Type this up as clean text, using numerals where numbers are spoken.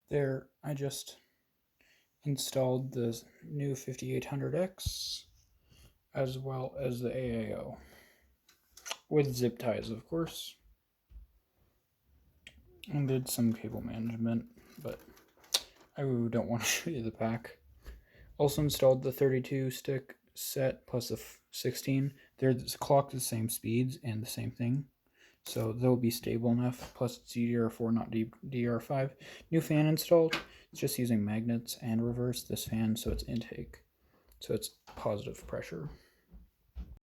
There, I just installed the new 5800X as well as the AAO with zip ties, of course, and did some cable management, but I don't want to show you the pack. Also installed the 32 stick set plus a 16. They're clocked the same speeds and the same thing, so they'll be stable enough. Plus it's DDR4, not DDR5. New fan installed. It's just using magnets and reverse this fan, so it's intake, so it's positive pressure.